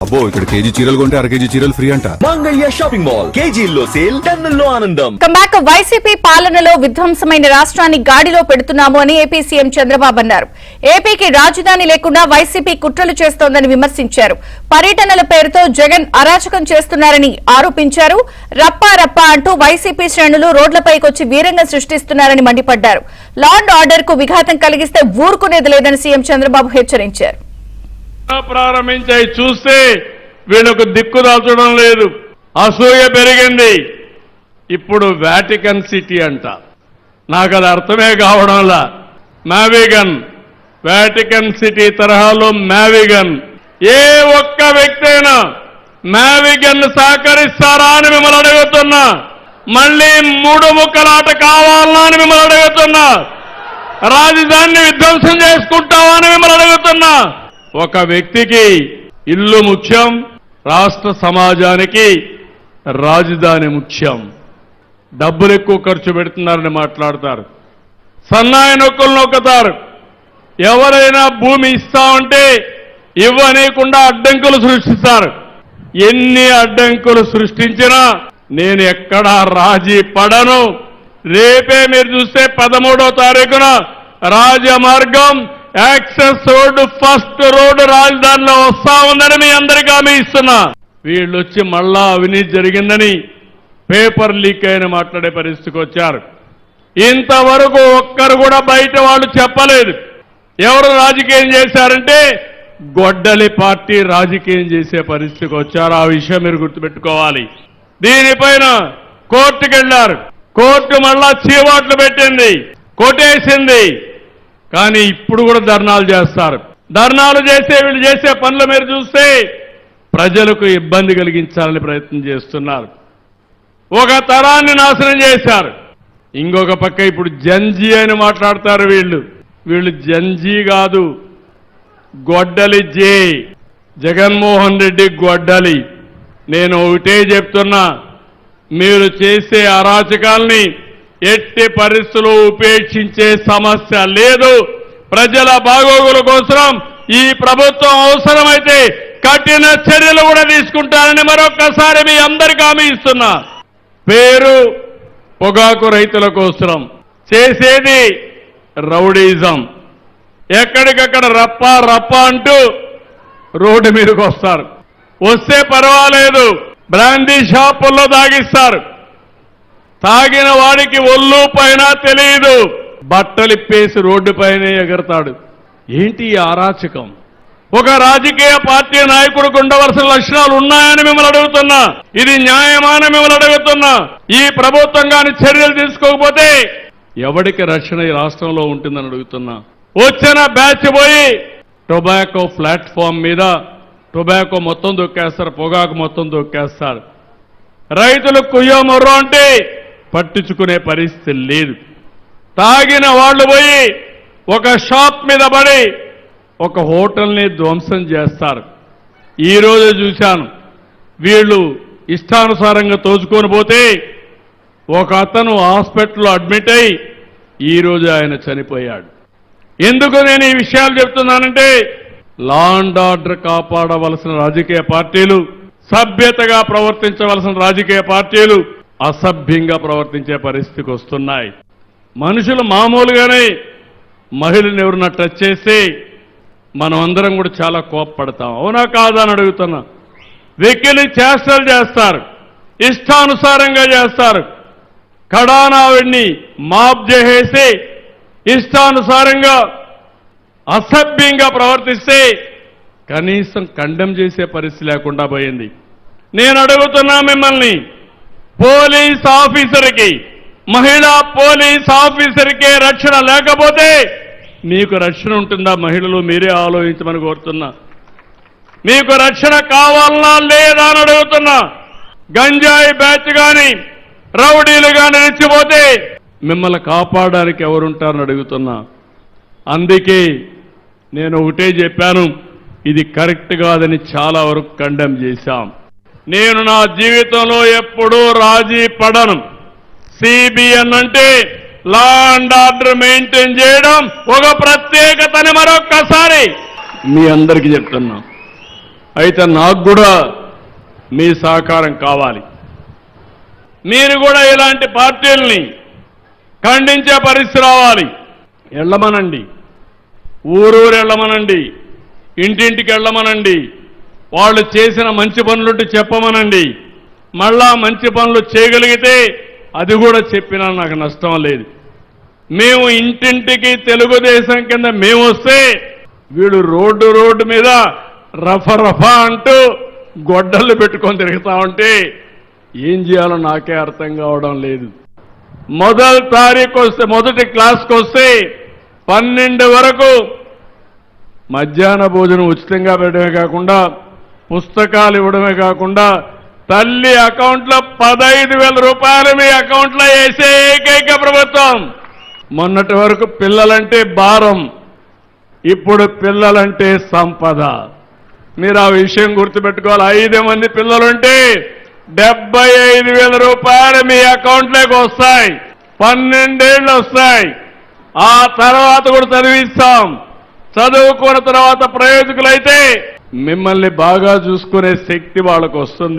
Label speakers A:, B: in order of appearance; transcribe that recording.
A: అబ్బో ఇక్కడ కేజీ చీరలు కొంటే అర కేజీ చీరలు ఫ్రీ అంట.
B: మంగళ్య షాపింగ్ మాల్ కేజీల్లో సేల్, టన్నుల్లో ఆనందం.
C: కమ్బ్యాక్ వైసీపీ పాలనలో విధ్వంసమైన రాష్ట్రాన్ని గాడిలో పెడుతున్నాము అని ఏపీ సీఎం చంద్రబాబు అన్నారు. ఏపీకి రాజధాని లేకుండా వైసీపీ కుట్రలు చేస్తోందని విమర్శించారు. పర్యటనల పేరుతో జగన్ అరాచకం చేస్తున్నారని ఆరోపించారు. రప్పా రప్పా అంటూ వైసీపీ శ్రేణులు రోడ్లపైకొచ్చి వీరంగం సృష్టిస్తున్నారని మండిపడ్డారు. లా అండ్ ఆర్డర్ కు విఘాతం కలిగిస్తే ఊరుకునేది లేదని సీఎం చంద్రబాబు హెచ్చరించారు.
D: ప్రారంభించాయి చూస్తే వీళ్ళకు దిక్కు దాల్చడం లేదు, అసూయ పెరిగింది. ఇప్పుడు వాటికన్ సిటీ అంట, నాకు అది అర్థమే కావడంలా. మ్యావిగన్, వాటికన్ సిటీ తరహాలో మ్యావిగన్. ఏ ఒక్క వ్యక్తి అయినా మ్యావిగన్ సహకరిస్తారా అని మిమ్మల్ని అడుగుతున్నా. మళ్ళీ మూడు ముక్కలాట కావాలా అని మిమ్మల్ని అడుగుతున్నా. రాజధానిని విధ్వంసం చేసుకుంటావా అని మిమ్మల్ని అడుగుతున్నా. ఒక వ్యక్తికి ఇల్లు ముఖ్యం, రాష్ట్ర సమాజానికి రాజధాని ముఖ్యం. డబ్బులు ఎక్కువ ఖర్చు పెడుతున్నారని మాట్లాడతారు, సన్నాయి నొక్కులు నొక్కుతారు. ఎవరైనా భూమి ఇస్తామంటే ఇవ్వనీయకుండా అడ్డంకులు సృష్టిస్తారు. ఎన్ని అడ్డంకులు సృష్టించినా నేను ఎక్కడా రాజీ పడను. రేపే మీరు చూస్తే 13వ తారీఖున రాజమార్గం యాక్సెస్ రోడ్డు, ఫస్ట్ రోడ్డు రాజధానిలో వస్తా ఉందని మీ అందరికీ హామీ ఇస్తున్నా. వీళ్ళు వచ్చి మళ్ళా అవినీతి జరిగిందని పేపర్ లీక్ అయిన మాట్లాడే పరిస్థితికి వచ్చారు. ఇంతవరకు ఒక్కరు కూడా బయట వాళ్ళు చెప్పలేదు. ఎవరు రాజకీయం చేశారంటే గొడ్డలి పార్టీ రాజకీయం చేసే పరిస్థితికి వచ్చారు. ఆ విషయం మీరు గుర్తుపెట్టుకోవాలి. దీనిపైన కోర్టుకు వెళ్లారు. కోర్టు మళ్ళా చీవాట్లు పెట్టింది, కొట్టేసింది. కానీ ఇప్పుడు కూడా ధర్నాలు చేస్తారు. ధర్నాలు చేసే వీళ్ళు చేసే పనులు మీరు చూస్తే ప్రజలకు ఇబ్బంది కలిగించాలని ప్రయత్నం చేస్తున్నారు. ఒక తరాన్ని నాశనం చేశారు. ఇంకొక పక్క ఇప్పుడు జంజీ అని మాట్లాడతారు. వీళ్ళు జంజీ కాదు, గొడ్డలి జే. జగన్మోహన్ రెడ్డి గొడ్డలి. నేను ఒకటే చెప్తున్నా, మీరు చేసే అరాచకాల్ని ఎట్టి పరిస్థితుల్లో ఉపేక్షించే సమస్య లేదు. ప్రజల బాగోగుల కోసం ఈ ప్రభుత్వం అవసరమైతే కఠిన చర్యలు కూడా తీసుకుంటారని మరొక్కసారి మీ అందరికీ హామీ ఇస్తున్నా. పేరు పొగాకు రైతుల కోసం చేసేది రౌడీజం. ఎక్కడికక్కడ రప్పా రప్పా అంటూ రోడ్డు మీదకి వస్తారు. వస్తే పర్వాలేదు, బ్రాందీ షాపుల్లో తాగిస్తారు. తాగిన వాడికి ఒళ్ళు పైన తెలియదు, బట్టలిప్పేసి రోడ్డు పైన ఎగరతాడు. ఏంటి ఈ అరాచకం? ఒక రాజకీయ పార్టీ నాయకుడికి ఉండవలసిన లక్షణాలు ఉన్నాయని మిమ్మల్ని అడుగుతున్నా. ఇది న్యాయమాని మిమ్మల్ని అడుగుతున్నా. ఈ ప్రభుత్వం కానీ చర్యలు తీసుకోకపోతే ఎవరికి రక్షణ ఈ రాష్ట్రంలో ఉంటుందని అడుగుతున్నా. వచ్చిన బ్యాచ్ పోయి టొబాకో ప్లాట్ఫామ్ మీద టొబాకో మొత్తం దొక్కేస్తారు, పొగాకు మొత్తం దొక్కేస్తారు. రైతులు కుయ్యో మొర్రో అంటే పట్టించుకునే పరిస్థితి లేదు. తాగిన వాళ్ళు పోయి ఒక షాప్ మీద పడి ఒక హోటల్ని ధ్వంసం చేస్తారు. ఈరోజు చూశాను, వీళ్ళు ఇష్టానుసారంగా తోచుకొని పోతే ఒక అతను హాస్పిటల్లో అడ్మిట్ అయి ఈరోజు ఆయన చనిపోయాడు. ఎందుకు నేను ఈ విషయాలు చెప్తున్నానంటే, లా అండ్ ఆర్డర్ కాపాడవలసిన రాజకీయ పార్టీలు, సభ్యతగా ప్రవర్తించవలసిన రాజకీయ పార్టీలు అసభ్యంగా ప్రవర్తించే పరిస్థితికి వస్తున్నాయి. మనుషులు మామూలుగానే మహిళను ఎవరన్నా టచ్ చేస్తే మనం అందరం కూడా చాలా కోప్పడతాం. అవునా కాదా అని అడుగుతున్నా. వెక్కిలి చేష్టలు చేస్తారు, ఇష్టానుసారంగా చేస్తారు. కడానావిడిని మాఫ్ చేసేసి ఇష్టానుసారంగా అసభ్యంగా ప్రవర్తిస్తే కనీసం కండెం చేసే పరిస్థితి లేకుండా పోయింది. నేను అడుగుతున్నా మిమ్మల్ని, పోలీస్ ఆఫీసర్కి, మహిళా పోలీస్ ఆఫీసర్కే రక్షణ లేకపోతే మీకు రక్షణ ఉంటుందా? మహిళలు మీరే ఆలోచించమని కోరుతున్నా. మీకు రక్షణ కావాలన్నా లేదా అని అడుగుతున్నా. గంజాయి బ్యాచ్ కానీ రౌడీలు కానీ రెచ్చిపోతే మిమ్మల్ని కాపాడడానికి ఎవరుంటారని అడుగుతున్నా. అందుకే నేను ఒకటే చెప్పాను, ఇది కరెక్ట్ కాదని చాలా వరకు కండెమ్ చేశాం. నేను నా జీవితంలో ఎప్పుడూ రాజీ పడను. సిబిఎన్ అంటే లా అండ్ ఆర్డర్ మెయింటైన్ చేయడం ఒక ప్రత్యేకతని మరొక్కసారి మీ అందరికీ చెప్తున్నా. అయితే నాకు కూడా మీ సహకారం కావాలి. మీరు కూడా ఇలాంటి పార్టీల్ని ఖండించే పరిస్థితి రావాలి. వెళ్ళమనండి, ఊరూరు వెళ్ళమనండి, ఇంటింటికి వెళ్ళమనండి, వాళ్ళు చేసిన మంచి పనులుంటే చెప్పమనండి. మళ్ళా మంచి పనులు చేయగలిగితే అది కూడా చెప్పినా నాకు నష్టం లేదు. మేము ఇంటింటికి తెలుగుదేశం కింద మేము వస్తే వీడు రోడ్డు మీద రఫా అంటూ గొడ్డళ్ళు పెట్టుకొని తిరుగుతా ఉంటే ఏం చేయాలో నాకే అర్థం కావడం లేదు. మొదటి క్లాస్కి వస్తే 12 వరకు మధ్యాహ్న భోజనం ఉచితంగా పెట్టడమే కాకుండా పుస్తకాలు ఇవ్వడమే కాకుండా తల్లి అకౌంట్లో 15,000 రూపాయలు మీ అకౌంట్లో వేసే ఏకైక ప్రభుత్వం. మొన్నటి వరకు పిల్లలంటే భారం, ఇప్పుడు పిల్లలంటే సంపద. మీరు ఆ విషయం గుర్తుపెట్టుకోవాలి. 5 మంది పిల్లలుంటే 75,000 రూపాయలు మీ అకౌంట్లోకి వస్తాయి. 12 ఏళ్ళు వస్తాయి. ఆ తర్వాత కూడా చదివిస్తాం. చదువుకున్న తర్వాత ప్రయోజకులైతే మిమ్మల్ని బాగా చూసుకునే శక్తి వాళ్ళకు వస్తుంది.